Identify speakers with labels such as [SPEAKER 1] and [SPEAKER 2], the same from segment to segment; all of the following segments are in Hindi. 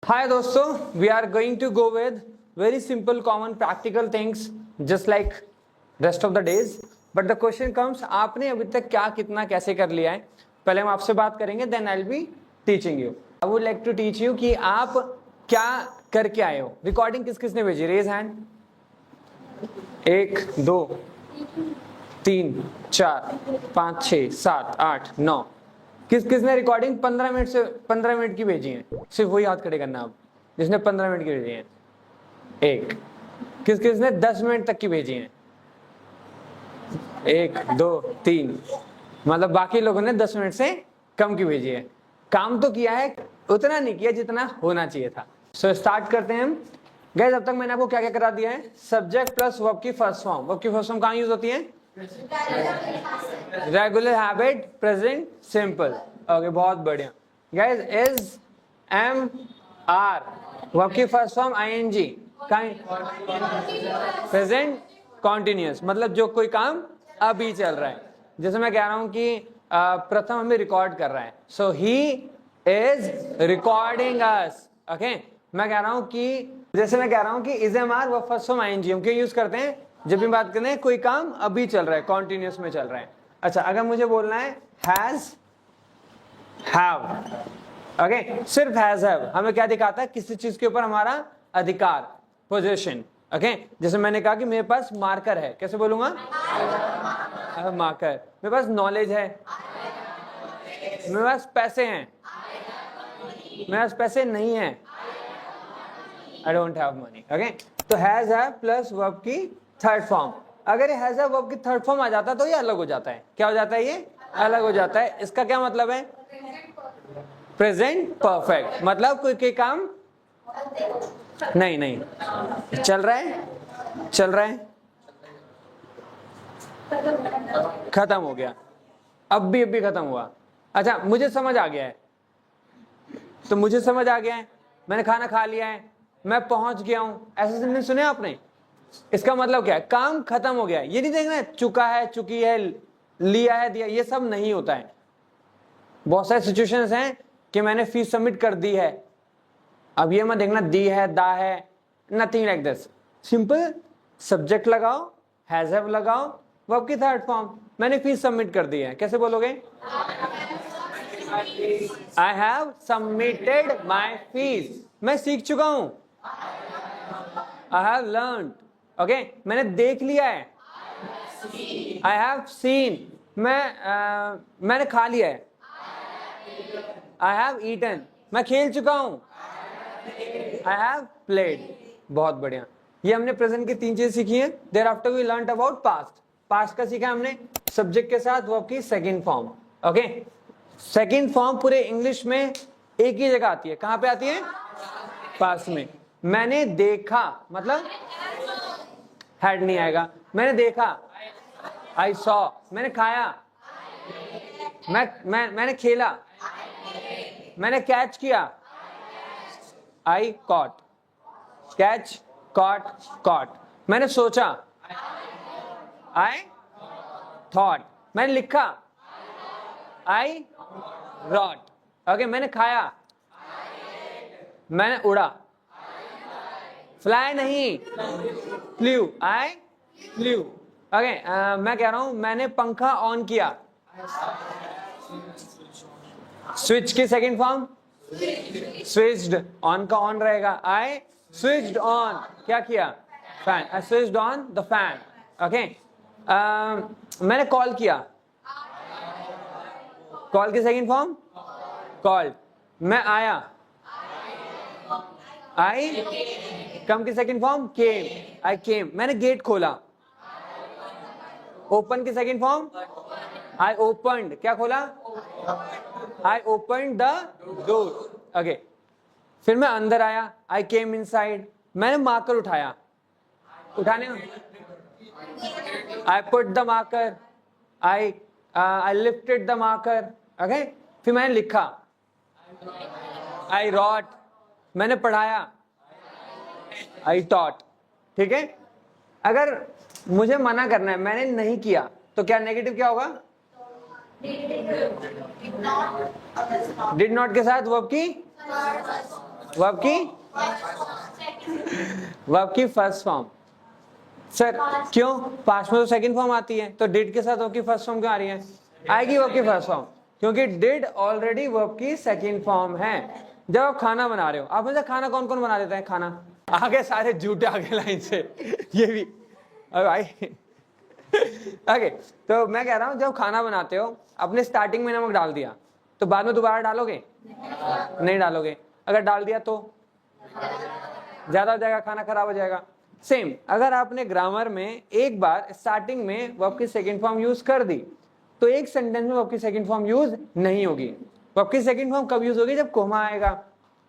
[SPEAKER 1] Hi दोस्तों, we are going to go with very simple common practical things just like rest of the days. But the question comes, आपने अभी तक क्या कितना कैसे कर लिया है? पहले हम आपसे बात करेंगे, then I'll be teaching you. I would like to teach you कि आप क्या करके आए हो. Recording किस किसने भेजी? Raise hand. 1, 2, 3, 4, 5, 6, 7, 8, 9. किस किसने रिकॉर्डिंग 15 मिनट की भेजी है? सिर्फ वही हाथ खड़े करना आप जिसने 15 मिनट की भेजी है. एक. किस किसने 10 मिनट तक की भेजी है? 1, 2, 3. मतलब बाकी लोगों ने 10 मिनट से कम की भेजी है. काम तो किया है, उतना नहीं किया जितना होना चाहिए था. सो स्टार्ट करते हैं हम. गाइस, अब तक मैंने आपको क्या क्या करा दिया है? सब्जेक्ट प्लस वर्ब की फर्स्ट फॉर्म. वर्ब की फर्स्ट फॉर्म कहाँ यूज होती है? Regular habit, present simple. Okay, बहुत बढ़िया. Guys, is, am, are. Verb की first form ING. Present continuous, मतलब जो कोई काम अभी चल रहा है. जैसे मैं कह रहा हूं कि प्रथम हमें रिकॉर्ड कर रहा है, so he is recording us. Okay, मैं कह रहा हूं कि जैसे मैं कह रहा हूं कि is, am, are verb first form ING हम क्यों यूज करते हैं? जब भी बात करते हैं कोई काम अभी चल रहा है, कॉन्टिन्यूअस में चल रहा है. अच्छा, अगर मुझे बोलना है हैज, हैव. ओके, सिर्फ हैज, हैव हमें क्या दिखाता है? किसी चीज के ऊपर हमारा अधिकार, पोजीशन. ओके, जैसे मैंने कहा कि मेरे पास मार्कर है, कैसे बोलूंगा? मार्कर. मेरे पास नॉलेज है, मेरे पास पैसे हैं, मेरे पास पैसे नहीं है, I don't have money. Okay, तो हैज, हैव प्लस वर्ब की थर्ड फॉर्म. अगर ये हैज, हैव वर्ब की थर्ड फॉर्म आ जाता तो ये अलग हो जाता है. क्या हो जाता है? ये अलग हो जाता है. इसका क्या मतलब है? Present perfect. मतलब कोई काम नहीं चल रहा है, खत्म हो गया, अब भी खत्म हुआ. अच्छा, मुझे समझ आ गया है, तो मुझे समझ आ गया है, मैंने खाना खा लिया है, मैं पहुंच गया हूं. ऐसे सेंटेंस सुने आपने? इसका मतलब क्या है? काम खत्म हो गया है. ये नहीं देखना है चुका है, चुकी है, लिया है, दिया, ये सब नहीं होता है. बहुत सारे सिचुएशंस हैं कि मैंने फीस सबमिट कर दी है. अब ये मत देखना दी है, दा है, nothing like this. Simple subject लगाओ, हैज, हैव लगाओ, वर्ब की थर्ड फॉर्म. मैंने फीस सबमिट कर दी है, कैसे बोलोगे? I have submitted my fees. मैं सीख चुका हूं. I have learned. ओके, मैंने देख लिया है. I have seen. मैंने खा लिया है. I have eaten. मैं खेल चुका हूं. I have played. बहुत बढ़िया. ये हमने प्रेजेंट की 3 चीजें सीखी हैं. Thereafter we learned about past. Past का सीखा हमने सब्जेक्ट के साथ वर्ब की second form. Okay, second form पूरे इंग्लिश में एक ही जगह आती है. कहां पे आती है? पास्ट में. मैंने देखा, मतलब हैड नहीं आएगा. मैंने देखा, आई सॉ. मैंने खाया, मैंने खेला, मैंने कैच किया, I caught. Catch, caught, caught. मैंने सोचा, आई थॉट. मैंने लिखा, आई रॉट. ओके, मैंने खाया, मैंने उड़ा. फ्लाई नहीं, फ्लू. Eye flu. ओके, मैं कह रहा हूं मैंने पंखा ऑन किया. स्विच की सेकंड फॉर्म स्विच्ड. ऑन का ऑन रहेगा. I switched on. क्या किया? Fan. I switched on the fan. Okay, मैंने कॉल किया. कॉल की सेकंड फॉर्म कॉल्ड. मैं आया. आई कम की सेकंड फॉर्म केम. आई केम. मैंने गेट खोला. ओपन की सेकंड फॉर्म आई ओपनड. क्या खोला? I opened the door. Okay, फिर मैं अंदर आया. आई केम इनसाइड. मैंने मार्कर उठाया. उठाने I put the marker. I lifted the marker. Okay, फिर मैंने लिखा. आई रॉट. मैंने पढ़ाया. I taught. ठीक है, अगर मुझे मना करना है, मैंने नहीं किया, तो क्या नेगेटिव क्या होगा? डिड नॉट के साथ वर्ब की वर्ब की फर्स्ट फॉर्म। सर क्यों? पास्ट में तो सेकंड फॉर्म आती है, तो डिड के साथ वर्ब की फर्स्ट फॉर्म क्यों आ रही है? आएगी वर्ब की फर्स्ट फॉर्म, क्योंकि डिड ऑलरेडी वर्ब की सेकंड फॉर्म है। जब आप खाना बना रहे हो, आप मुझे खाना कौन कौन बना देता है? खाना आगे सारे झूठे आगे लाइन से ये भी भाई ओके तो मैं कह रहा हूं जब खाना बनाते हो अपने स्टार्टिंग में नमक डाल दिया तो बाद में दोबारा डालोगे? नहीं डालोगे। अगर डाल दिया तो ज्यादा हो जाएगा, खाना खराब हो जाएगा। सेम अगर आपने ग्रामर में एक बार स्टार्टिंग में वर्ब की सेकंड फॉर्म यूज कर दी तो एक सेंटेंस में वर्ब की सेकंड फॉर्म यूज नहीं होगी। वर्ब की सेकंड फॉर्म कब यूज होगी? जब कोमा आएगा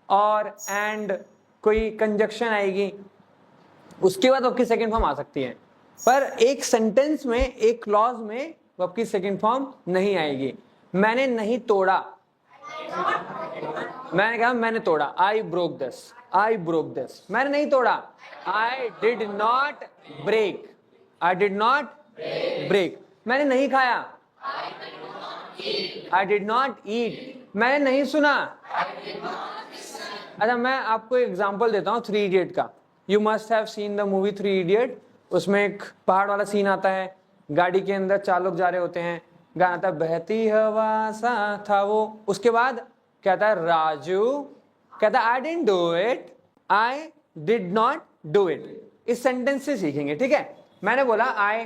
[SPEAKER 1] और एंड कोई कंजक्शन आएगी, उसके बाद वर्ब की सेकंड फॉर्म आ सकती है। पर एक सेंटेंस में एक क्लॉज में वर्ब की सेकंड फॉर्म नहीं आएगी। मैंने नहीं तोड़ा, मैंने कहा मैंने तोड़ा, I broke this, I broke this. मैंने नहीं तोड़ा, I did not break, I did not break. मैंने नहीं खाया, आई डिड नॉट ईट। मैंने नहीं सुना। अच्छा मैं आपको एग्जांपल देता हूँ 3 इडियट का। You must have seen the movie 3 idiot. उसमें एक पहाड़ वाला सीन आता है, गाड़ी के अंदर 4 लोग जा रहे होते हैं, गाना था बहती हवा सा था वो। उसके बाद कहता है राजू, कहता I didn't do it, I did not do it. इस सेंटेंस से सीखेंगे, ठीक है? मैंने बोला आई,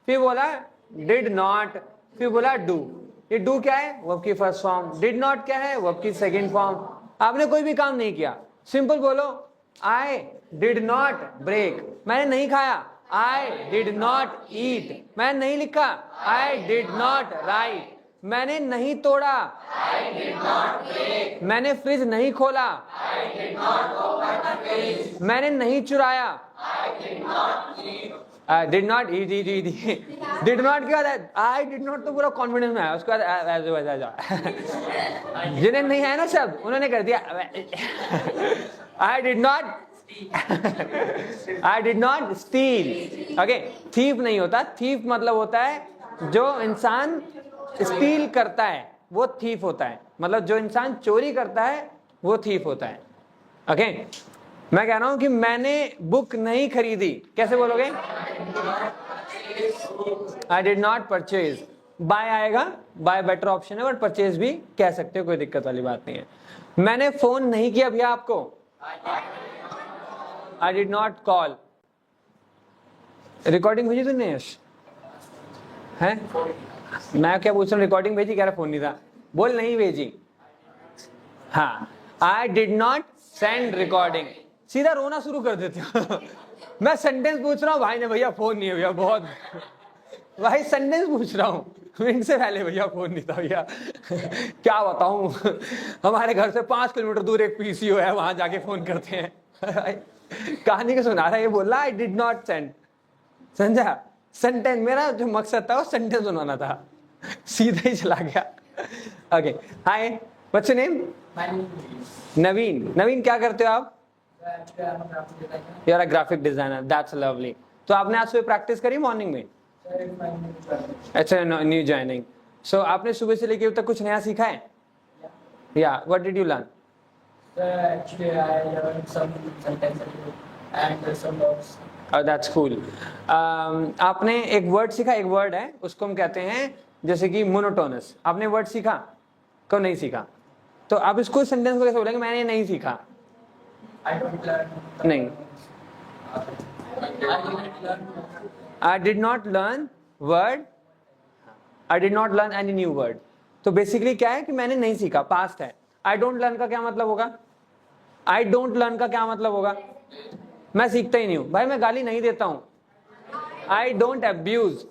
[SPEAKER 1] फिर बोला डिड नॉट, फिर बोला डू। ये डू क्या है? वर्ब की फर्स्ट फॉर्म। डिड नॉट क्या है? वर्ब की सेकंड फॉर्म। आपने कोई भी काम नहीं किया, सिंपल बोलो आई डिड नॉट ब्रेक। मैंने नहीं खाया, आई डिड नॉट ईट। मैंने नहीं लिखा, आई डिड नॉट राइट। मैंने नहीं तोड़ा, आई डिड नॉट ब्रेक। मैंने फ्रिज नहीं खोला, आई did not open the fridge. मैंने नहीं चुराया, आई did not eat. Did not eat did not क्या है? आई डिड नॉट तो पूरा कॉन्फिडेंस में है, उसके बाद जिन्हें नहीं है ना शब्द उन्होंने कर दिया आई did not I did not steel. Okay, thief नहीं होता। थीफ मतलब होता है जो इंसान स्टील करता है वो थीफ होता है, मतलब जो इंसान चोरी करता है वो थीफ होता है। ओके मैं कह रहा हूं कि मैंने बुक नहीं खरीदी, कैसे बोलोगे? I did not purchase. Buy आएगा, बाय बेटर ऑप्शन है, बट परचेज भी कह सकते हो, कोई दिक्कत वाली बात नहीं है। मैंने फोन नहीं किया भैया आपको, आई डिड नॉट कॉल। रिकॉर्डिंग भेजी तूने यश? है मैं क्या पूछ रहा हूँ, रिकॉर्डिंग भेजी? कह रहा फोन नहीं था। बोल नहीं भेजी। हाँ, आई डिड नॉट सेंड रिकॉर्डिंग। सीधा रोना शुरू कर देते हो मैं सेंटेंस पूछ रहा हूँ, भाई ने भैया फोन नहीं है भैया, बहुत भाई सेंटेंस पूछ रहा हूँ, मिनट से पहले भैया फोन नहीं था भैया क्या बताऊं हमारे घर से 5 किलोमीटर दूर एक पीसीओ है, वहां जाके फोन करते हैं कहानी को सुना रहा है, ये बोल रहा आई डिड नॉट सेंड। समझा? सेंटेंस, मेरा जो मकसद था वो सेंटेंस सुनाना था, सीधा ही चला गया। Okay hi, what's your name? Naveen. Naveen क्या करते हो आप? You are a graphic designer, that's lovely. तो आपने आज सुबह प्रैक्टिस करी मॉर्निंग में? अच्छा, न्यू ज्वाइनिंग। सो आपने सुबह से लेके अब तक कुछ नया सीखा है? या what did you learn?
[SPEAKER 2] Actually, I learned some sentences and some words.
[SPEAKER 1] That's cool. आपने एक वर्ड सीखा, एक वर्ड है उसको हम कहते हैं जैसे कि मोनोटोनस। आपने वर्ड सीखा? कब नहीं सीखा? तो आप इसको सेंटेंस को कैसे बोलेंगे? मैंने नहीं सीखा।
[SPEAKER 2] I don't learn.
[SPEAKER 1] नहीं, I did not learn word. I did not learn any new word. तो बेसिकली क्या है कि मैंने नहीं सीखा, पास्ट है। I don't learn का क्या मतलब होगा? I don't learn का क्या मतलब होगा? मैं सीखता ही नहीं हूं। भाई मैं गाली नहीं देता हूं। I don't abuse,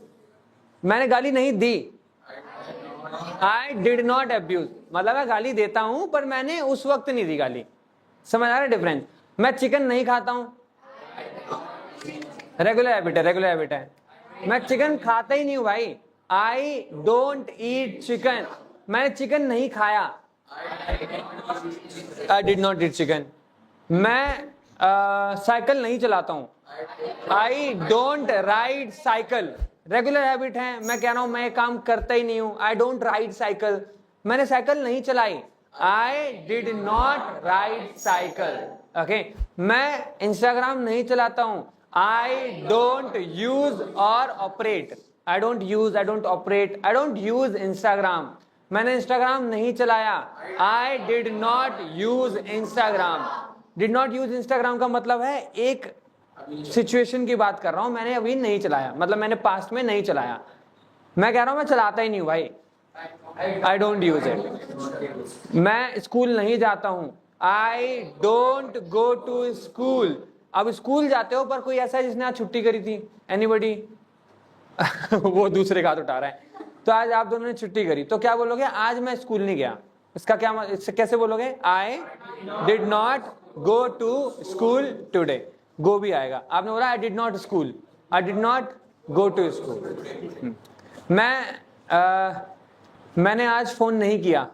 [SPEAKER 1] मैंने गाली नहीं दी। I did not abuse मतलब मैं गाली देता हूं पर मैंने उस वक्त नहीं दी गाली। समझ आ रहा है डिफरेंस? मैं चिकन नहीं खाता हूं, रेगुलर हैबिट है, रेगुलर हैबिट है। मैं चिकन खाता ही नहीं हूं भाई। आई डोंट ईट चिकन, मैंने चिकन नहीं खाया। आई डिड नॉट ईट चिकन। मैं साइकिल नहीं चलाता हूं। I don't ride cycle, regular habit है। मैं कह रहा हूं मैं काम करता ही नहीं हूं। आई डोंट राइड साइकिल, मैंने साइकिल नहीं चलाई। आई did not ride cycle. Okay, मैं इंस्टाग्राम नहीं चलाता हूं. आई डोंट यूज और operate. I don't use, I don't operate, I don't use Instagram. मैंने इंस्टाग्राम नहीं चलाया. आई did not use Instagram. Did not use Instagram का मतलब है एक सिचुएशन की बात कर रहा हूं, मैंने अभी नहीं चलाया, मतलब मैंने पास्ट में नहीं चलाया. मैं कह रहा हूं मैं चलाता ही नहीं हूं भाई. I don't use it. मैं स्कूल नहीं जाता हूं. I don't go to school. अब स्कूल जाते हो पर कोई ऐसा है जिसने आज छुट्टी करी थी? एनीबडी? वो दूसरे का हाथ उठा रहा है. तो आज आप दोनों ने छुट्टी करी तो क्या बोलोगे? आज मैं स्कूल नहीं गया. इसका क्या, इससे कैसे बोलोगे? I did not go to school today. Go भी आएगा. आपने बोला I did not school, I did not go to school. मैंने आज फोन नहीं किया.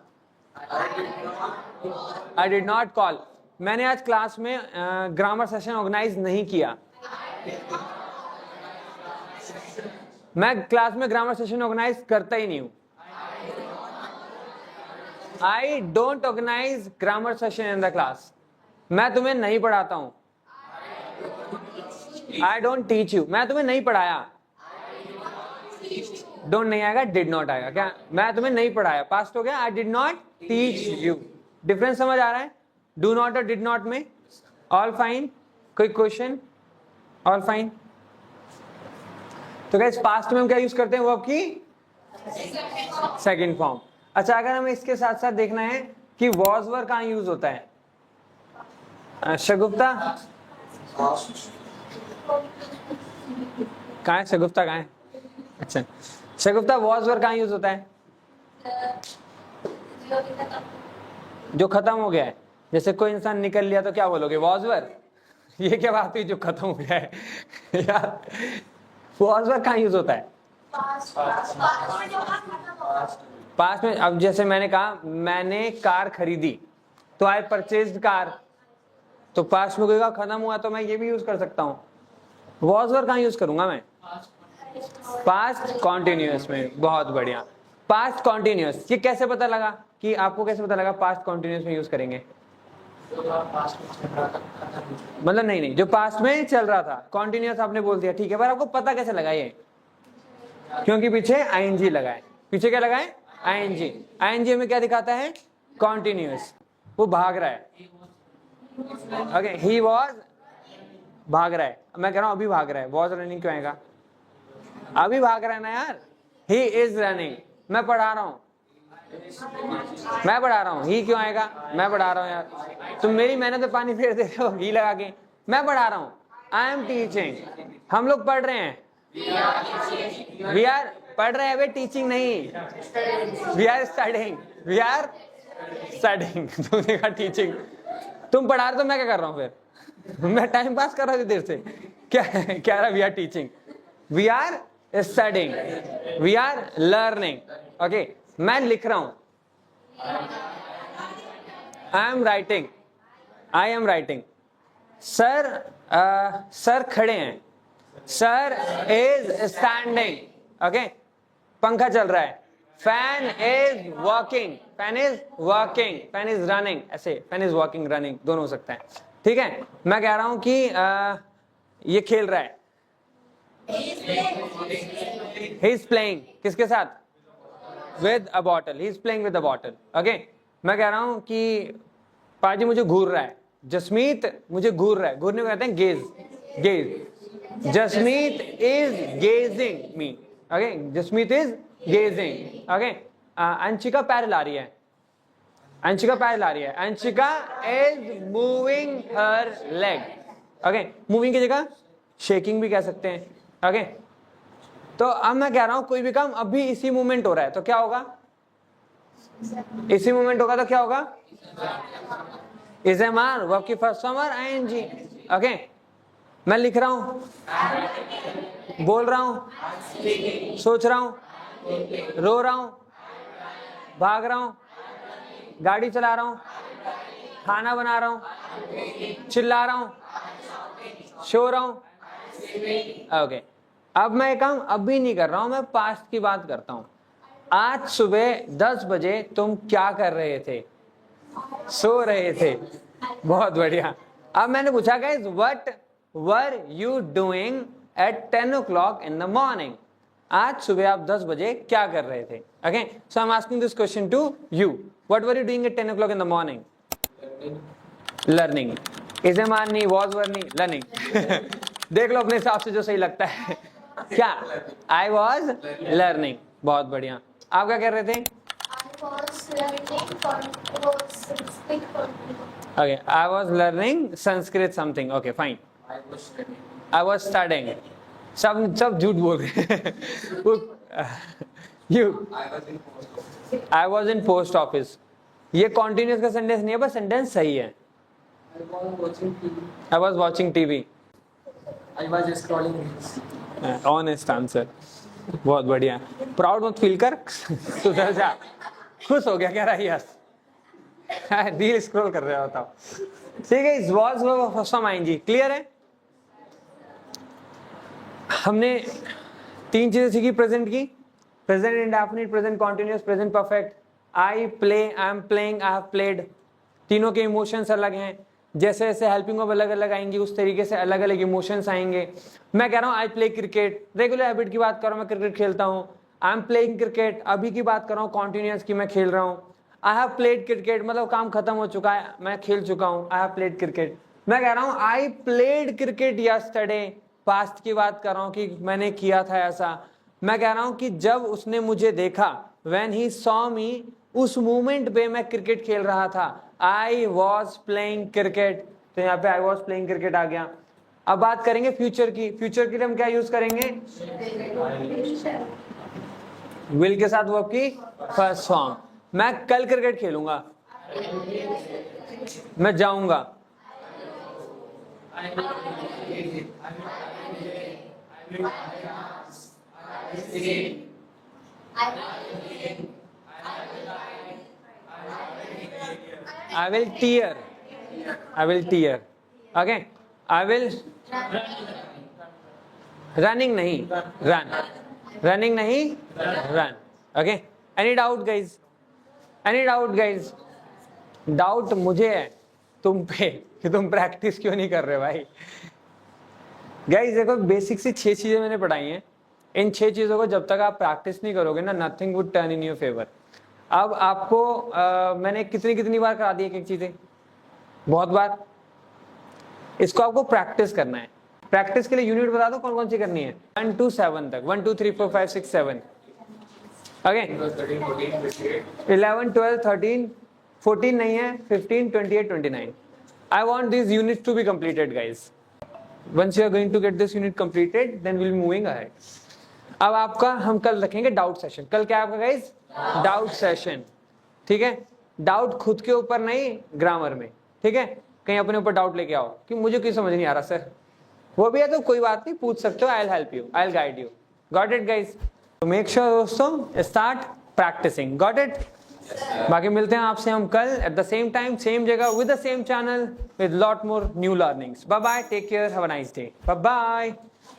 [SPEAKER 1] I did not call. मैंने आज क्लास में ग्रामर सेशन ऑर्गेनाइज नहीं किया. मैं क्लास में ग्रामर सेशन ऑर्गेनाइज करता ही नहीं हूं. I don't organize grammar session in the class. मैं तुम्हें नहीं पढ़ाता हूं. I don't teach you. मैं तुम्हें नहीं पढ़ाया. डोंट नहीं आएगा, डिड नॉट आएगा. क्या? मैं तुम्हें नहीं पढ़ाया, पास्ट हो गया. आई did not teach you. Difference समझ आ रहा है डू नॉट और डिड नॉट में? All fine? कोई क्वेश्चन? All fine? तो गाइस पास्ट में हम क्या यूज करते हैं? वर्ब की सेकंड फॉर्म. अच्छा, अगर हमें इसके साथ साथ देखना है कि वॉज वर कहां यूज होता है. शगुफ्ता कहां है? शगुफ्ता कहां है? अच्छा, शगुफ्ता वॉज वर कहां यूज होता है? जो खत्म हो गया है. जैसे कोई इंसान निकल लिया तो क्या बोलोगे? Was were. ये क्या बात हुई जो खत्म हो गया है? यार वॉज वर कहां यूज होता है? पास्ट में. अब जैसे मैंने कहा मैंने कार खरीदी तो आई परचेज्ड कार. तो पास्ट में कोई का खत्म हुआ तो मैं ये भी यूज कर सकता हूँ. वॉज वर कहां यूज करूंगा मैं? पास्ट कॉन्टिन्यूअस में. बहुत बढ़िया. Past continuous. ये कैसे पता लगा कि आपको कैसे पता लगा पास्ट कॉन्टिन्यूअस में यूज करेंगे? मतलब नहीं, जो पास्ट में चल रहा था कॉन्टिन्यूअस आपने बोल दिया, ठीक है, पर आपको पता कैसे लगा ये? क्योंकि पीछे आईएनजी लगाए. पीछे क्या लगाए? आईएनजी. आईएनजी में क्या दिखाता है? कॉन्टिन्यूअस. वो भाग रहा है. ओके, ही वॉज भाग रहा है. मैं कह रहा हूं अभी भाग रहा है. वॉज रनिंग क्यों आएगा? अभी भाग रहा है ना यार. He is running. मैं पढ़ा रहा हूं. मैं पढ़ा रहा हूं. ही क्यों आएगा? मैं पढ़ा रहा हूं यार. तुम मेरी मेहनत पे पानी फेर दे रहे हो ही लगा के. मैं पढ़ा रहा हूं. I am teaching. हम लोग पढ़ रहे हैं. वी आर पढ़ रहे हैं वे, टीचिंग नहीं. We are studying. We are studying. तुमने कहा टीचिंग. तुम पढ़ा रहे तो मैं क्या कर रहा हूं फिर? मैं टाइम पास कर रहा था देर से. क्या रहा? We are teaching. We are studying. We are learning. Okay, मैं लिख रहा हूं. I am writing. I am writing. Sir sir खड़े हैं. Sir is standing. ओके, पंखा चल रहा है. Fan is working. Fan is working. Fan is running. ऐसे फैन इज वर्किंग, रनिंग दोनों हो सकता है. ठीक है, मैं कह रहा हूं कि ये खेल रहा है. He is playing. किसके साथ? With a bottle. He is playing with a bottle. Okay, मैं कह रहा हूं कि पाजी मुझे घूर रहा है. जसमीत मुझे घूर रहा है. घूरने को कहते हैं gaze. Gaze. Jasmeet is gazing me. Okay, Jasmeet is gazing. Okay, Anshika पैर हिला रही है. अंशिका पैर हिला रही है. Anshika is moving her leg. Okay, moving की जगह शेकिंग भी कह सकते हैं. ओके, तो अब मैं कह रहा हूं कोई भी काम अभी इसी मूवमेंट हो रहा है तो क्या होगा? इसी मूवमेंट होगा तो क्या होगा? Is am are. वर्ब की फर्स्ट फॉर्म और आईएनजी. ओके, मैं लिख रहा हूं, बोल रहा हूं, सोच रहा हूं, रो रहा हूं, भाग रहा हूं, गाड़ी चला रहा हूं, खाना बना रहा हूं, चिल्ला रहा हूं, सो रहा हूं. ओके, अब मैं ये काम अभी नहीं कर रहा हूं, मैं पास्ट की बात करता हूं. आज सुबह 10 बजे तुम क्या कर रहे थे? सो रहे थे। बहुत बढ़िया। अब मैंने पूछा guys, what were you doing at 10 o'clock in the morning? आज सुबह आप 10 बजे क्या कर रहे थे? Okay, so I am asking this question to you, what were you doing at 10 o'clock in the morning? Learning. Is am are नहीं, वॉज वर नहीं, लर्निंग। देख लो अपने हिसाब से जो सही लगता है। क्या? I was learning. बहुत बढ़िया। आप क्या कर रहे थे? Okay, I was learning Sanskrit something. Okay, fine. I was studying. सब झूठ बोल रहे हैं। You. I was in post office. ये continuous का सेंटेंस नहीं है, बस सेंटेंस सही है। I was watching TV.
[SPEAKER 2] I was scrolling reels.
[SPEAKER 1] Honest answer. बहुत बढ़िया। प्राउड मत फील कर, सुधर जा। खुश हो गया कह रहा है यस। रील स्क्रॉल कर रहे हो, बताओ। ठीक है, इस वॉज फर्स्ट फॉर्म आएंगी। क्लियर है? हमने 3 चीजें सीखी प्रेजेंट की, present indefinite, present continuous, present perfect. I play, I am playing, I have played. तीनों के इमोशंस अलग हैं। जैसे जैसे हेल्पिंग ऑफ अलग अलग आएंगी, उस तरीके से अलग अलग इमोशंस आएंगे। मैं कह रहा हूँ I play cricket, regular habit की बात कर रहा हूँ, मैं क्रिकेट खेलता हूँ। आई एम प्लेइंग क्रिकेट, अभी की बात कर रहा हूँ कॉन्टिन्यूअस की, मैं खेल रहा हूँ। आई हैव प्लेड क्रिकेट, मतलब काम खत्म हो चुका है, मैं खेल चुका हूँ। आई हैव प्लेड क्रिकेट। मैं कह रहा हूँ I played cricket yesterday, past की बात कर रहा हूँ कि मैंने किया था ऐसा। मैं कह रहा हूँ कि जब उसने मुझे देखा, व्हेन ही सॉ मी, उस मोमेंट पे मैं क्रिकेट खेल रहा था। आई वॉज प्लेइंग क्रिकेट, तो यहाँ पे आई वॉज प्लेइंग क्रिकेट आ गया। अब बात करेंगे फ्यूचर की। फ्यूचर के लिए हम क्या यूज करेंगे? विल के साथ वर्ब की फर्स्ट फॉर्म। मैं कल क्रिकेट खेलूंगा, मैं जाऊंगा। I will tear. I will tear. Okay. I will. Running नहीं, run. Running नहीं, run. Okay. Any doubt, guys? Any doubt, guys? Doubt मुझे है तुम पे कि तुम प्रैक्टिस क्यों नहीं कर रहे भाई। गाइस देखो, बेसिक से 6 चीजें मैंने पढ़ाई हैं। इन 6 चीजों को जब तक आप प्रैक्टिस नहीं करोगे ना, nothing would turn in your favour. अब आपको मैंने कितनी बार करा दी एक चीजें, बहुत बार। इसको आपको प्रैक्टिस करना है। प्रैक्टिस के लिए यूनिट बता दो कौन कौन सी करनी है। 1 to 7 तक, 1 2 3 4 5 6 7। ओके, 11 12 13 14 नहीं है, 15 28 29। I want this unit to be completed guys. Once you are going to get this unit completed, then we'll be moving ahead. अब आपका हम कल रखेंगे डाउट सेशन। कल क्या है आपका गाइज? Doubt session. ठीक है, डाउट खुद के ऊपर नहीं, ग्रामर में। ठीक है, कहीं अपने ऊपर डाउट लेके आओ कि मुझे क्यों समझ नहीं आ रहा सर, वो भी है तो कोई बात नहीं, पूछ सकते हो। I will help you, I will guide you. Got it guys? तो मेक श्योर दोस्तों, स्टार्ट प्रैक्टिसिंग। Got it? बाकी मिलते हैं आपसे हम कल at the same time, same जगह, with the same channel, with lot more new learnings. Bye bye, take care, have a nice day, bye bye.